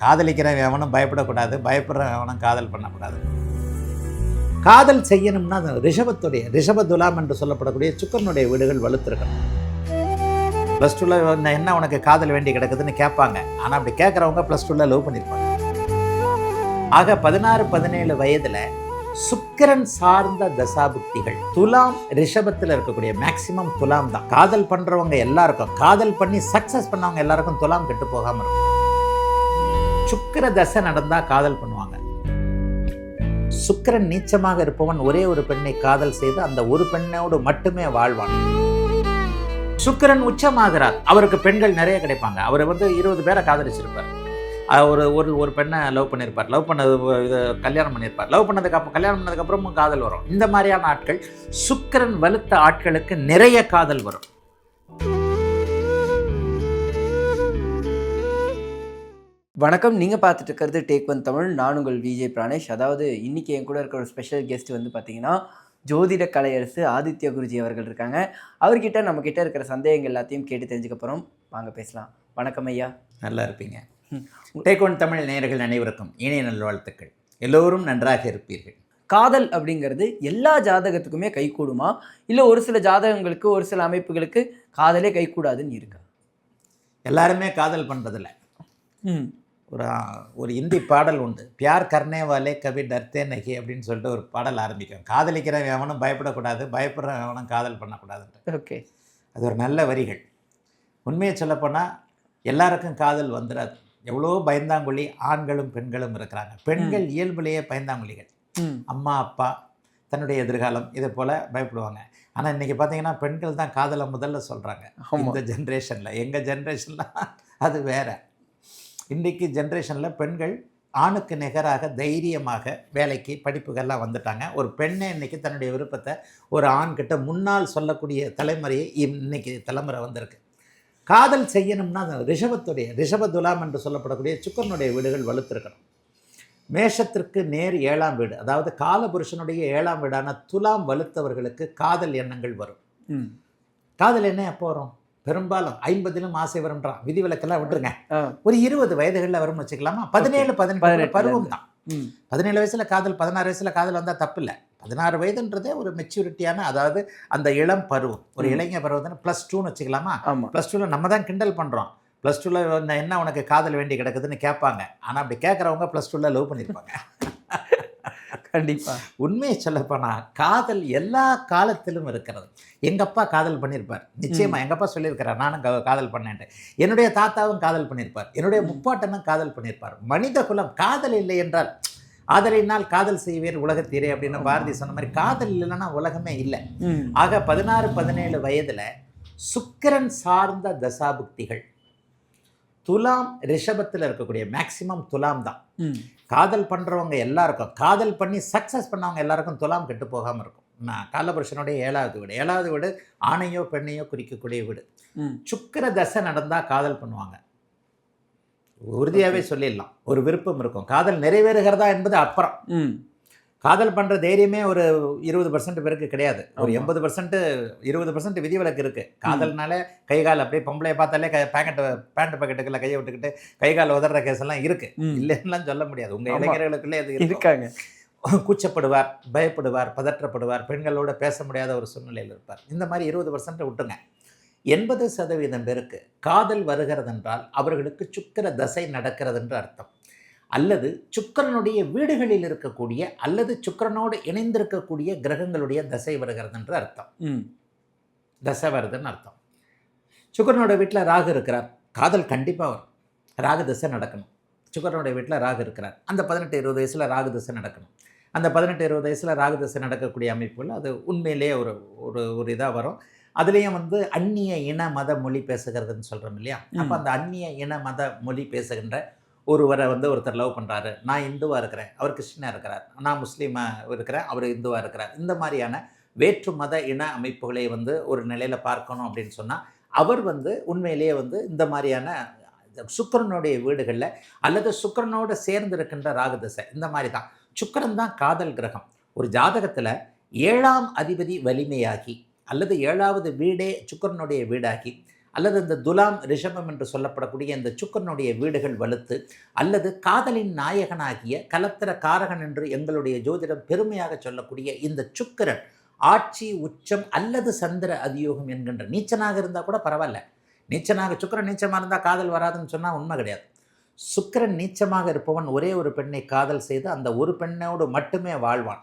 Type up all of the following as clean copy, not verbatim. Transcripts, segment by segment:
காதலிக்கிறவன் எவனும் பயப்படக்கூடாது, பயப்படுறவன் எவனும் காதல் பண்ணக்கூடாது. காதல் செய்யணும்னா அந்த ரிஷப துலாம் என்று சொல்லப்படக்கூடிய சுக்கரனுடைய வீடுகள் வலுத்திருக்கணும். ப்ளஸ் டூவில் என்ன உனக்கு காதல் வேண்டி கிடக்குதுன்னு கேட்பாங்க. ஆனால் அப்படி கேட்குறவங்க ப்ளஸ் டூவில் லவ் பண்ணியிருப்பாங்க. ஆக 16-17 வயதில் சுக்கிரன் சார்ந்த தசாபுக்திகள் துலாம் ரிஷபத்தில் இருக்கக்கூடிய மேக்சிமம் துலாம் தான். காதல் பண்ணுறவங்க எல்லாருக்கும், காதல் பண்ணி சக்ஸஸ் பண்ணவங்க எல்லாருக்கும் துலாம் கெட்டு போகாமல் இருக்கும். சுக்கிர தசை நடந்தால் காதல் பண்ணுவாங்க. சுக்கிரன் நீச்சமாக இருப்பவன் ஒரே ஒரு பெண்ணை காதல் செய்து அந்த ஒரு பெண்ணோடு மட்டுமே வாழ்வான். சுக்கிரன் உச்சமாகிறார், அவருக்கு பெண்கள் நிறைய கிடைப்பாங்க. அவர் 20 பேரை காதலிச்சிருப்பார். ஒரு பெண்ணை லவ் பண்ணியிருப்பார், லவ் பண்ணது இது கல்யாணம் பண்ணியிருப்பார், கல்யாணம் பண்ணதுக்கப்புறமும் காதல் வரும். இந்த மாதிரியான ஆட்கள், சுக்கிரன் வலுத்த ஆட்களுக்கு நிறைய காதல் வரும். வணக்கம், நீங்கள் பார்த்துட்டு இருக்கிறது டேக் ஒன் தமிழ். நான் உங்கள் விஜய் பிராணேஷ். அதாவது இன்றைக்கி என் கூட இருக்கிற ஒரு ஸ்பெஷல் கெஸ்ட் பார்த்தீங்கன்னா ஜோதிட கலையரசு ஆதித்ய குருஜி அவர்கள் இருக்காங்க. அவர்கிட்ட நம்மக்கிட்ட இருக்கிற சந்தேகங்கள் எல்லாத்தையும் கேட்டு தெரிஞ்சுக்க போகிறோம். வாங்க பேசலாம். வணக்கம் ஐயா. நல்லா இருப்பீங்க. டேக் ஒன் தமிழ் நேயர்கள் அனைவருக்கும் இணைய நல்வாழ்த்துக்கள். எல்லோரும் நன்றாக இருப்பீர்கள். காதல் அப்படிங்கிறது எல்லா ஜாதகத்துக்குமே கைகூடுமா, இல்லை ஒரு சில ஜாதகங்களுக்கு ஒரு சில அமைப்புகளுக்கு காதலே கைகூடாதுன்னு இருக்கா? எல்லாருமே காதல் பண்ணுறதில்ல. ஒரு இந்தி பாடல் உண்டு, பியார் கர்னே வாலே கவி டர்த்தே நகி அப்படின்னு சொல்லிட்டு ஒரு பாடல் ஆரம்பிக்கும். காதலிக்கிறவன் எவனும் பயப்படக்கூடாது, பயப்படுறவன் எவனும் காதல் பண்ணக்கூடாதுன்ட்டு. ஓகே, அது ஒரு நல்ல வரிகள். உண்மையை சொல்லப்போனால் எல்லாருக்கும் காதல் வந்துடாது. எவ்வளோ பயந்தாங்குழி ஆண்களும் பெண்களும் இருக்கிறாங்க. பெண்கள் இயல்புலேயே பயந்தாங்குழிகள். அம்மா அப்பா தன்னுடைய எதிர்காலம் இதை போல் பயப்படுவாங்க. ஆனால் இன்றைக்கி பார்த்தீங்கன்னா பெண்கள் தான் காதலை முதல்ல சொல்கிறாங்க. இந்த ஜென்ரேஷனில், எங்கள் ஜென்ரேஷனில் அது வேறு. இன்றைக்கி ஜென்ரேஷனில் பெண்கள் ஆணுக்கு நிகராக தைரியமாக வேலைக்கு படிப்புகள்லாம் வந்துட்டாங்க. ஒரு பெண்ணை இன்றைக்கி தன்னுடைய விருப்பத்தை ஒரு ஆண்கிட்ட முன்னால் சொல்லக்கூடிய தலைமுறையை இன்றைக்கி தலைமுறை வந்திருக்கு. காதல் செய்யணும்னா அந்த ரிஷப துலாம் என்று சொல்லப்படக்கூடிய சுக்கரனுடைய வீடுகள் வலுத்திருக்கணும். மேஷத்திற்கு நேர் 7ஆம் வீடு, அதாவது காலபுருஷனுடைய 7ஆம் வீடான துலாம் வலுத்தவர்களுக்கு காதல் எண்ணங்கள் வரும். காதல் எண்ணம் எப்போ வரும்? பெரும்பாலும் 50லும் ஆசை வரும்ன்றான். விதிவிலக்கெல்லாம் விட்டுருங்க. ஒரு 20 வயதுகளில் வரும்னு வச்சுக்கலாமா? 17-18 பருவம் தான். 17 வயசில் காதல், 16 வயசில் காதல் வந்தால் தப்பு இல்லை. 16 வயதுன்றதே ஒரு மெச்சூரிட்டியான, அதாவது அந்த இளம் பருவம், ஒரு இளைஞர் பருவம். +2ன்னு வச்சுக்கலாமா? +2ல நம்ம தான் கிண்டல் பண்ணுறோம். +2ல என்ன உனக்கு காதல் வேண்டி கிடக்குதுன்னு கேட்பாங்க. ஆனால் அப்படி கேட்குறவங்க +2ல லவ் பண்ணியிருப்பாங்க. கண்டிப்பாக. உண்மையை சொல்லப்போனால் காதல் எல்லா காலத்திலும் இருக்கிறது. எங்கள் அப்பா காதல் பண்ணியிருப்பார், நிச்சயமாக. எங்கள் அப்பா சொல்லியிருக்கிறார், நானும் காதல் பண்ணேன்ட்டு. என்னுடைய தாத்தாவும் காதல் பண்ணியிருப்பார், என்னுடைய முப்பாட்டனும் காதல் பண்ணியிருப்பார். மனித குலம் காதல் இல்லை என்றால், ஆதலினால் காதல் செய்வேர் உலகத்தீரே அப்படின்னு பாரதி சொன்ன மாதிரி, காதல் இல்லைன்னா உலகமே இல்லை. ஆக 16-17 வயதில் சுக்கிரன் சார்ந்த தசாபுக்திகள் துலாம் ரிஷபத்தில் இருக்கக்கூடிய மேக்சிமம் துலாம் தான். காதல் பண்ணுறவங்க எல்லாருக்கும், காதல் பண்ணி சக்ஸஸ் பண்ணவங்க எல்லாருக்கும் துலாம் கெட்டு போகாமல் இருக்கும். காலபுருஷனுடைய 7ஆவது வீடு. 7ஆவது வீடு ஆணையோ பெண்ணையோ குறிக்கக்கூடிய வீடு. சுக்கிர தசை நடந்தால் காதல் பண்ணுவாங்க. உறுதியாகவே சொல்லிடலாம். ஒரு விருப்பம் இருக்கும். காதல் நிறைவேறுகிறதா என்பது அப்புறம். காதல் பண்ணுற தைரியமே ஒரு 20% பேருக்கு கிடையாது. ஒரு 80%, 20% விதிவிலக்கு இருக்குது. காதல்னால கைகால் அப்படியே பொம்பளையை பார்த்தாலே பேண்ட் பாக்கெட்டுக்குள்ள கையை விட்டுக்கிட்டு கைகால் உதற கேஸெல்லாம் இருக்குது. இல்லைன்னுலாம் சொல்ல முடியாது. உங்கள் இளைஞர்களுக்குள்ளே அது இருக்காங்க. கூச்சப்படுவார், பயப்படுவார், பதற்றப்படுவார், பெண்களோட பேச முடியாத ஒரு சூழ்நிலையில் இருப்பார். இந்த மாதிரி 20% விட்டுங்க. 80% பேருக்கு காதல் வருகிறதென்றால் அவர்களுக்கு சுக்கிர தசை நடக்கிறது என்று அர்த்தம். அல்லது சுக்கிரனுடைய வீடுகளில் இருக்கக்கூடிய அல்லது சுக்கிரனோடு இணைந்திருக்கக்கூடிய கிரகங்களுடைய தசை வருகிறது என்று அர்த்தம். தசை வருதுன்னு அர்த்தம். சுக்கிரனோட வீட்டில் ராகு இருக்கிறார், காதல் கண்டிப்பாக வரும். ராகு தசை நடக்கணும். சுக்கிரனுடைய வீட்டில் ராகு இருக்கிறார், அந்த 18-20 வயசில் ராகு தசை நடக்கணும். அந்த 18-20 வயசில் ராகு தசை நடக்கக்கூடிய அமைப்புகள் அது உண்மையிலேயே ஒரு ஒரு இதாக வரும். அதுலேயும் அந்நிய இன மத மொழி பேசுகிறதுன்னு சொல்கிறோம் இல்லையா? அப்போ அந்த அந்நிய இன மத மொழி பேசுகின்ற ஒருவரை ஒருத்தர் லவ் பண்ணுறாரு. நான் இந்துவாக இருக்கிறேன், அவர் கிறிஸ்டினாக இருக்கிறார். நான் முஸ்லீமாக இருக்கிறேன், அவர் இந்துவாக இருக்கிறார். இந்த மாதிரியான வேற்று மத இன அமைப்புகளை ஒரு நிலையில் பார்க்கணும் அப்படின்னு சொன்னால், அவர் உண்மையிலேயே இந்த மாதிரியான சுக்கிரனுடைய வீடுகளில் அல்லது சுக்கிரனோடு சேர்ந்து இருக்கின்ற ராகுதசை இந்த மாதிரி தான். சுக்கிரன் தான் காதல் கிரகம். ஒரு ஜாதகத்தில் 7ஆம் அதிபதி வலிமையாகி அல்லது 7வது வீடே சுக்கிரனுடைய வீடாகி அல்லது இந்த துலாம் ரிஷபம் என்று சொல்லப்படக்கூடிய இந்த சுக்கிரனுடைய வீடுகள் வலுத்து, அல்லது காதலின் நாயகனாகிய கலத்திர காரகன் என்று எங்களுடைய ஜோதிடம் பெருமையாக சொல்லக்கூடிய இந்த சுக்கிரன் ஆட்சி உச்சம் அல்லது சந்திர அதியோகம் என்கின்ற நீச்சனாக இருந்தால் கூட பரவாயில்ல. நீச்சனாக சுக்கிரன் நீச்சமாக இருந்தால் காதல் வராதுன்னு சொன்னால் உண்மை கிடையாது. சுக்கிரன் நீச்சமாக இருப்பவன் ஒரே ஒரு பெண்ணை காதல் செய்து அந்த ஒரு பெண்ணோடு மட்டுமே வாழ்வான்.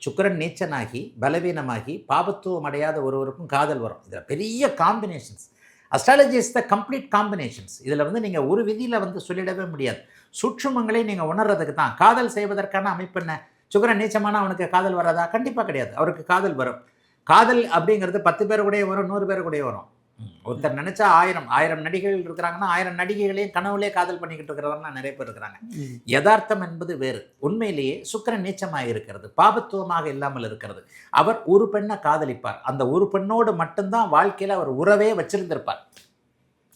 சுக்கிரன் நீச்சனாகி பலவீனமாகி பாபத்துவம் அடையாத ஒருவருக்கும் காதல் வரும். இதில் பெரிய combinations. Astrology is the complete combinations. இதில் வந்து நீங்கள் ஒரு விதியில் வந்து சொல்லிடவே முடியாது. சூட்சுமங்களை நீங்கள் உணர்றதுக்கு தான். காதல் செய்வதற்கான அமைப்பு என்ன? சுக்கிரன் நீச்சமான அவனுக்கு காதல் வராதா? கண்டிப்பாக கிடையாது. அவருக்கு காதல் வரும். காதல் அப்படிங்கிறது 10 பேர் கூடயே வரும், 100 பேர் கூடயே வரும். ஒருத்தர் நினைச்சா 1000 நடிகைகள் இருக்கிறாங்கன்னா 1000 நடிகைகளையும் கனவுலே காதல் பண்ணிக்கிட்டு இருக்கிறவங்க நிறைய பேர் இருக்கிறாங்க. யதார்த்தம் என்பது வேறு. உண்மையிலேயே சுக்கிரன் நீச்சமாக இருக்கிறது, பாபத்துவமாக இல்லாமல் இருக்கிறது. அவர் ஒரு பெண்ணை காதலிப்பார். அந்த ஒரு பெண்ணோடு மட்டும்தான் வாழ்க்கையில் அவர் உறவே வச்சிருந்திருப்பார்.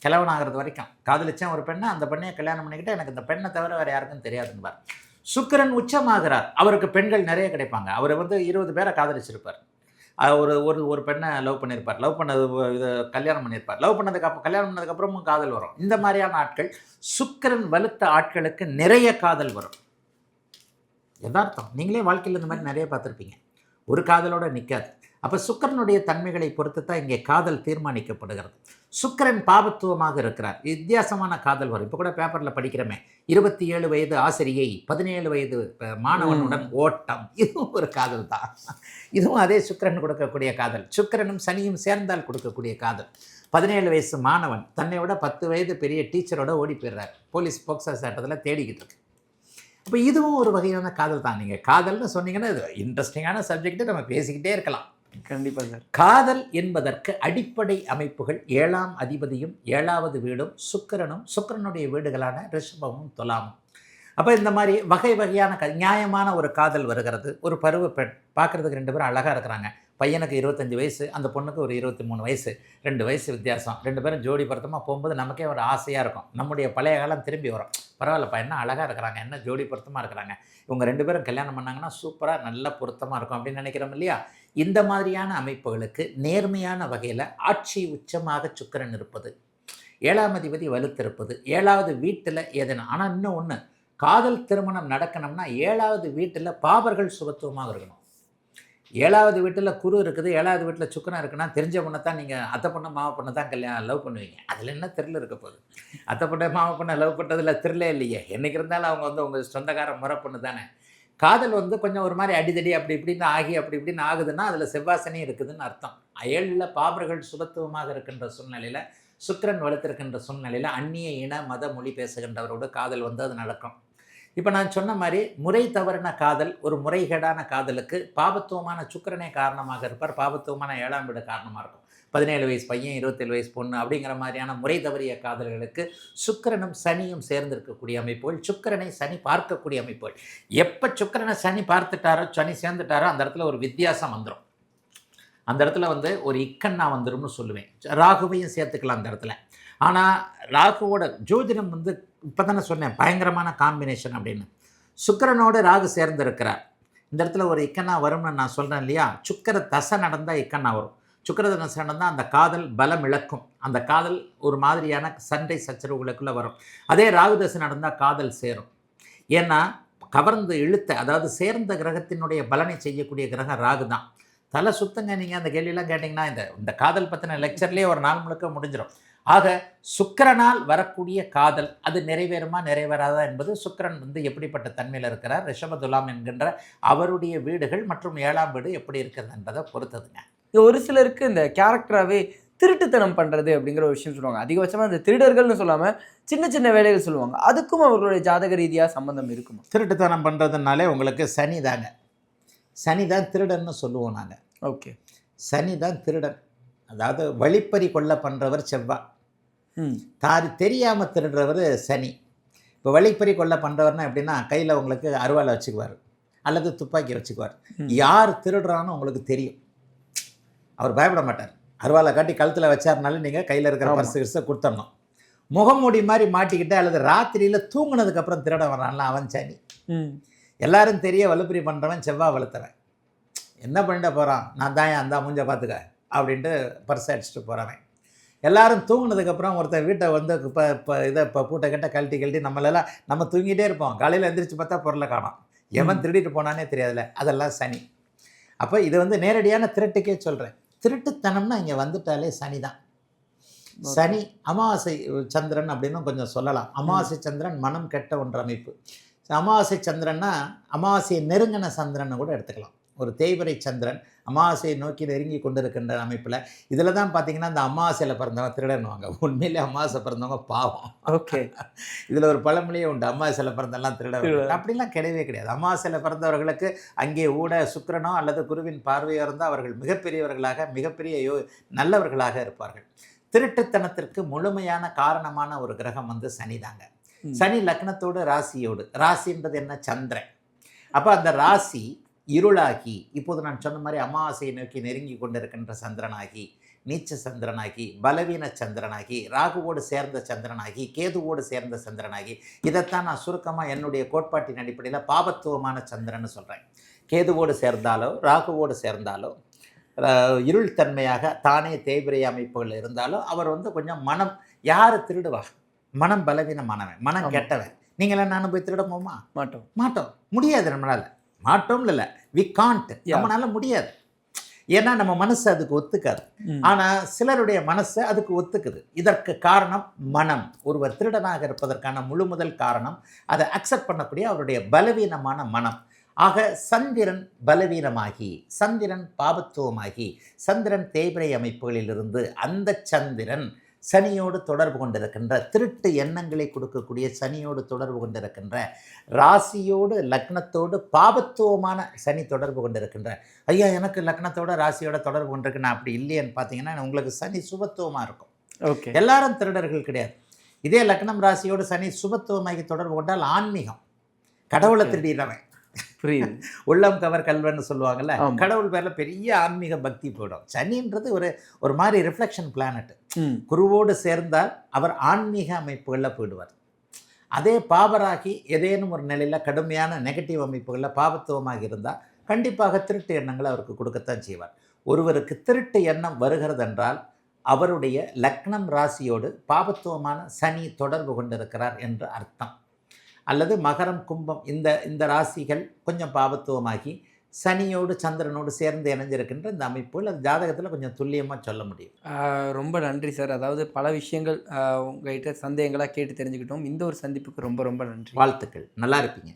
கிழவனாகிறது வரைக்கும் காதலிச்சேன் ஒரு பெண்ணை, அந்த பெண்ணையை கல்யாணம் பண்ணிக்கிட்டு எனக்கு இந்த பெண்ணை தவிர வேறு யாருக்கும் தெரியாதுன்னுவார். சுக்கிரன் உச்சமாகிறார். அவருக்கு பெண்கள் நிறைய கிடைப்பாங்க. அவர் வந்து 20 பேரை காதலிச்சிருப்பார். ஒரு பெண்ணை லவ் பண்ணியிருப்பார். லவ் பண்ணது இது கல்யாணம் பண்ணியிருப்பார். கல்யாணம் பண்ணதுக்கப்புறமும் காதல் வரும். இந்த மாதிரியான ஆட்கள், சுக்கிரன் வலுத்த ஆட்களுக்கு நிறைய காதல் வரும். யதார்த்தம். நீங்களே வாழ்க்கையில் இந்த மாதிரி நிறைய பார்த்துருப்பீங்க. ஒரு காதலோடு நிற்காது. அப்போ சுக்கிரனுடைய தன்மைகளை பொறுத்து தான் இங்கே காதல் தீர்மானிக்கப்படுகிறது. சுக்கிரன் பாபத்துவமாக இருக்கிறார். வித்தியாசமான காதல் வரும். இப்போ கூட பேப்பரில் படிக்கிறோமே, 27 வயது ஆசிரியை 17 வயது மாணவனுடன் ஓட்டம். இதுவும் ஒரு காதல் தான். இதுவும் அதே சுக்கிரன் கொடுக்கக்கூடிய காதல். சுக்கிரனும் சனியும் சேர்ந்தால் கொடுக்கக்கூடிய காதல். 17 வயசு மாணவன் தன்னை விட 10 வயது பெரிய டீச்சரோட ஓடி போயிடுறார். போலீஸ் போக்சோ சட்டத்தில் தேடிக்கிட்டு இருக்கு. அப்போ இதுவும் ஒரு வகையான காதல் தான். நீங்கள் காதல்னு சொன்னீங்கன்னா இது இன்ட்ரெஸ்டிங்கான சப்ஜெக்ட்டு, நம்ம பேசிக்கிட்டே இருக்கலாம். கண்டிப்பாக சார். காதல் என்பதற்கு அடிப்படை அமைப்புகள் 7ஆம் அதிபதியும் 7வது வீடும் சுக்கிரனும், சுக்கிரனுடைய வீடுகளான ரிஷபமும் துலாமும். அப்போ இந்த மாதிரி வகை வகையான நியாயமான ஒரு காதல் வருகிறது. ஒரு பருவ பெண் பார்க்குறதுக்கு 2 பேரும் அழகாக இருக்கிறாங்க. பையனுக்கு 25 வயசு, அந்த பொண்ணுக்கு ஒரு 23 வயசு, 2 வயசு வித்தியாசம். 2 பேரும் ஜோடி பொருத்தமாக போகும்போது நமக்கே ஒரு ஆசையாக இருக்கும். நம்முடைய பழைய காலம் திரும்பி வரும். பரவாயில்லப்பா, என்ன அழகாக இருக்கிறாங்க, என்ன ஜோடி பொருத்தமாக இருக்கிறாங்க, இவங்க 2 பேரும் கல்யாணம் பண்ணாங்கன்னா சூப்பராக நல்ல பொருத்தமாக இருக்கும் அப்படின்னு நினைக்கிறோம் இல்லையா? இந்த மாதிரியான அமைப்புகளுக்கு நேர்மையான வகையில் ஆட்சி உச்சமாக சுக்கிரன் இருப்பது, 7ஆம் அதிபதி வலுத்திருப்பது, 7வது வீட்டில் ஏதேனும். ஆனால் இன்னும் ஒன்று, காதல் திருமணம் நடக்கணும்னா 7வது வீட்டில் பாபர்கள் சுபத்துவமாக இருக்கணும். 7வது வீட்டில் குரு இருக்குது, 7வது வீட்டில் சுக்கிரன் இருக்குன்னா தெரிஞ்ச பொண்ணை தான் நீங்கள் அத்தை பொண்ணை மாவை பொண்ணை தான் லவ் பண்ணுவீங்க. அதில் என்ன த்ரில் இருக்க போகுது? அத்தை பொண்ணை மாவை பொண்ணை லவ் பண்ணுறதுல த்ரில்லே இல்லையே. என்றைக்கு இருந்தாலும் அவங்க வந்து உங்கள் சொந்தக்கார முறை பொண்ணு தானே. காதல் வந்து கொஞ்சம் ஒரு மாதிரி அடிதடி அப்படி இப்படின்னு ஆகி அப்படி இப்படின்னு ஆகுதுன்னா அதில் செவ்வாசனி இருக்குதுன்னு அர்த்தம். 7ல் பாபர்கள் சுபத்துவமாக இருக்கின்ற சூழ்நிலையில், சுக்கிரன் வலுத்திருக்கின்ற சூழ்நிலையில் அந்நிய இன மத மொழி பேசுகின்றவரோடு காதல் வந்து அது நடக்கும். இப்போ நான் சொன்ன மாதிரி முறை தவறின காதல், ஒரு முறைகேடான காதலுக்கு பாபத்துவமான சுக்கிரனே காரணமாக இருப்பார். பாபத்துவமான 7ஆம் வீடு காரணமாக இருக்கும். 17 வயசு பையன் 27 வயசு பொண்ணு அப்படிங்கிற மாதிரியான முறை தவறிய காதல்களுக்கு சுக்கிரனும் சனியும் சேர்ந்திருக்கக்கூடிய அமைப்புகள், சுக்கிரனை சனி பார்க்கக்கூடிய அமைப்புகள். எப்போ சுக்கிரனை சனி பார்த்துட்டாரோ, சனி சேர்ந்துட்டாரோ, அந்த இடத்துல ஒரு வித்தியாசம் வந்துடும். அந்த இடத்துல வந்து ஒரு இக்கண்ணா வந்துடும்னு சொல்லுவேன். ராகுவையும் சேர்த்துக்கலாம் அந்த இடத்துல. ஆனால் ராகுவோட ஜோதிடம் வந்து இப்போ தானே சொன்னேன் பயங்கரமான காம்பினேஷன் அப்படின்னு. சுக்கிரனோடு ராகு சேர்ந்திருக்கிறார். இந்த இடத்துல ஒரு இக்கண்ணா வரும்னு நான் சொல்கிறேன் இல்லையா? சுக்கிர தசை நடந்தால் இக்கண்ணா வரும். சுக்கிர தசை நடந்தால் அந்த காதல் பலம் இழக்கும். அந்த காதல் ஒரு மாதிரியான சண்டை சச்சரவுகளுக்குள்ளே வரும். அதே ராகு தசை நடந்தால் காதல் சேரும். ஏன்னா கவர்ந்து இழுத்த, அதாவது சேர்ந்த கிரகத்தினுடைய பலனை செய்யக்கூடிய கிரகம் ராகு தான். தலை சுத்தங்க. நீங்கள் அந்த கேள்வியெல்லாம் கேட்டிங்கன்னா இந்த காதல் பற்றின லெக்சர்லேயே ஒரு நாள் முழுக்க முடிஞ்சிடும். ஆக சுக்கிரனால் வரக்கூடிய காதல் அது நிறைவேறுமா நிறைவேறாதா என்பது சுக்கிரன் வந்து எப்படிப்பட்ட தன்மையில் இருக்கிறார், ரிஷப துலாம் என்கின்ற அவருடைய வீடுகள் மற்றும் 7ஆம் வீடு எப்படி இருக்கிறது என்பதை பொறுத்ததுங்க. ஒரு சிலருக்கு இந்த கேரக்டராகவே திருட்டுத்தனம் பண்ணுறது அப்படிங்கிற ஒரு விஷயம் சொல்லுவாங்க. அதிகபட்சமாக இந்த திருடர்கள்னு சொல்லாமல் சின்ன சின்ன வேலைகள் சொல்லுவாங்க. அதுக்கும் அவர்களுடைய ஜாதக ரீதியாக சம்மந்தம் இருக்குமா? திருட்டுத்தனம் பண்ணுறதுனாலே உங்களுக்கு சனி தாங்க. சனி தான் திருடன்னு சொல்லுவோம் நாங்கள். ஓகே, சனி தான் திருடன். அதாவது வழிப்பறி கொள்ள பண்ணுறவர் செவ்வாய், தெரியாமல் திருடுறவர் சனி. இப்போ வழிப்பறி கொள்ள பண்ணுறவர்னா எப்படின்னா, கையில் உங்களுக்கு அருவாளை வச்சுக்குவார் அல்லது துப்பாக்கி வச்சுக்குவார். யார் திருடுறான்னு உங்களுக்கு தெரியும். அவர் பயப்பட மாட்டார். அருவாளை காட்டி கழுத்தில் வச்சாருனாலும் நீங்கள் கையில் இருக்கிற பர்ஸை கொடுத்துடணும். முகமூடி மாதிரி மாட்டிக்கிட்டு அல்லது ராத்திரியில் தூங்கினதுக்கப்புறம் திருட வரான்ல அவன் சனி. எல்லாரும் தெரிய வலுப்பறி பண்ணுறவன் செவ்வாய் வலுத்தவன். என்ன பண்ணிட்டு போகிறான், நான் தான் அந்த மூஞ்ச பார்த்துக்க அப்படின்ட்டு பர்ஸை அடிச்சுட்டு போகிறவன். எல்லாரும் தூங்குனதுக்கப்புறம் ஒருத்தன் வீட்டை வந்து இப்போ பூட்டை கட்ட கழட்டி நம்மளெல்லாம் நம்ம தூங்கிட்டே இருப்போம். காலையில் எந்திரிச்சு பார்த்தா பொருளை காணோம். எவன் திருடிட்டு போனானே தெரியாதுல்ல. அதெல்லாம் சனி. அப்போ இது வந்து நேரடியான திருட்டுக்கே சொல்கிறேன். திருட்டுத்தனம்னா இங்கே வந்துட்டாலே சனி தான். சனி அமாவாசை சந்திரன் அப்படின்னு கொஞ்சம் சொல்லலாம். அமாவாசை சந்திரன் மனம் கெட்ட ஒன்று அமைப்பு. அமாவாசை சந்திரன்னா அமாவாசையை நெருங்கின சந்திரன்னு கூட எடுத்துக்கலாம். ஒரு தேய்பிறை சந்திரன் அமாவாசையை நோக்கி நெருங்கி கொண்டு இருக்கின்ற அமைப்பில் இதில் தான் பார்த்தீங்கன்னா இந்த அமாவாசையில் பிறந்தவங்க திருடனுவாங்க. உண்மையிலே அமாவாசை பிறந்தவங்க பாவம். ஓகே. இதில் ஒரு பழமொழியே உண்டு, அமாவாசையில் பிறந்தெல்லாம் திருட. அப்படிலாம் கிடையவே கிடையாது. அமாவாசையில் பிறந்தவர்களுக்கு அங்கே ஊட சுக்கிரனோ அல்லது குருவின் பார்வையோ இருந்தால் அவர்கள் மிகப்பெரியவர்களாக மிகப்பெரிய நல்லவர்களாக இருப்பார்கள். திருட்டுத்தனத்திற்கு முழுமையான காரணமான ஒரு கிரகம் வந்து சனி தாங்க. சனி லக்னத்தோடு ராசியோடு, ராசின்றது என்ன? சந்திரன். அப்போ அந்த ராசி இருளாகி இப்போது நான் சொன்ன மாதிரி அமாவாசையை நோக்கி நெருங்கி கொண்டிருக்கின்ற சந்திரனாகி, நீச்ச சந்திரனாகி, பலவீன சந்திரனாகி, ராகுவோடு சேர்ந்த சந்திரனாகி, கேதுவோடு சேர்ந்த சந்திரனாகி, இதைத்தான் நான் சுருக்கமாக என்னுடைய கோட்பாட்டின் அடிப்படையில் பாபத்துவமான சந்திரன்னு சொல்கிறேன். கேதுவோடு சேர்ந்தாலோ ராகுவோடு சேர்ந்தாலோ இருள் தன்மையாக தானே தேய்பிறை அமைப்புகள் இருந்தாலும் அவர் வந்து கொஞ்சம் மனம் யார் திருடுவா? மனம் பலவீனமானவன், மனம் கெட்டவன். நீங்களாம் நானும் போய் திருட போமா? மாட்டோம். முடியாது. நம்மளால் மாட்டோம்னு இல்லை, வி காண்ட். நம்மளால முடியாது. ஏன்னா நம்ம மனசு அதுக்கு ஒத்துக்காது. ஆனால் சிலருடைய மனசு அதுக்கு ஒத்துக்குது. இதற்கு காரணம் மனம். ஒருவர் திருடனாக இருப்பதற்கான முழு முதல் காரணம் அதை அக்செப்ட் பண்ணக்கூடிய அவருடைய பலவீனமான மனம். ஆக சந்திரன் பலவீனமாகி, சந்திரன் பாபத்துவமாகி, சந்திரன் தேய்பிறை அமைப்புகளிலிருந்து அந்த சந்திரன் சனியோடு தொடர்பு கொண்டிருக்கின்ற, திருட்டு எண்ணங்களை கொடுக்கக்கூடிய சனியோடு தொடர்பு கொண்டிருக்கின்ற, ராசியோடு லக்னத்தோடு பாபத்துவமான சனி தொடர்பு கொண்டிருக்கின்ற. ஐயா எனக்கு லக்னத்தோட ராசியோட தொடர்பு கொண்டிருக்கு, நான் அப்படி இல்லையேன்னு பார்த்தீங்கன்னா உங்களுக்கு சனி சுபத்துவமாக இருக்கும். ஓகே. எல்லாரும் திருடர்கள் கிடையாது. இதே லக்னம் ராசியோடு சனி சுபத்துவமாகி தொடர்பு கொண்டால் ஆன்மீகம். கடவுளை திருடிடுறவன். புரியுது. உள்ளம் கவர் கல்வன்னு சொல்லுவாங்கல்ல, கடவுள் பேரில் பெரிய ஆன்மீக பக்தி போயிடும். சனின்றது ஒரு மாதிரி ரிஃப்ளெக்ஷன் பிளானட். குருவோடு சேர்ந்தால் அவர் ஆன்மீக அமைப்புகளில் போயிடுவார். அதே பாபராகி ஏதேனும் ஒரு நிலையில் கடுமையான நெகட்டிவ் அமைப்புகளில் பாபத்துவமாக இருந்தால் கண்டிப்பாக திருட்டு எண்ணங்களை அவருக்கு கொடுக்கத்தான் செய்வார். ஒருவருக்கு திருட்டு எண்ணம் வருகிறதென்றால் அவருடைய லக்னம் ராசியோடு பாபத்துவமான சனி தொடர்பு கொண்டிருக்கிறார் என்று அர்த்தம். அல்லது மகரம் கும்பம் இந்த ராசிகள் கொஞ்சம் பாபத்துவமாகி சனியோடு சந்திரனோடு சேர்ந்து இணைஞ்சிருக்கின்ற இந்த அமைப்புகள் அது ஜாதகத்தில் கொஞ்சம் துல்லியமாக சொல்ல முடியும். ரொம்ப நன்றி சார். அதாவது பல விஷயங்கள் உங்கள்கிட்ட சந்தேகங்களாக கேட்டு தெரிஞ்சுக்கிட்டோம். இந்த ஒரு சந்திப்புக்கு ரொம்ப ரொம்ப நன்றி. வாழ்த்துக்கள். நல்லா இருப்பீங்க.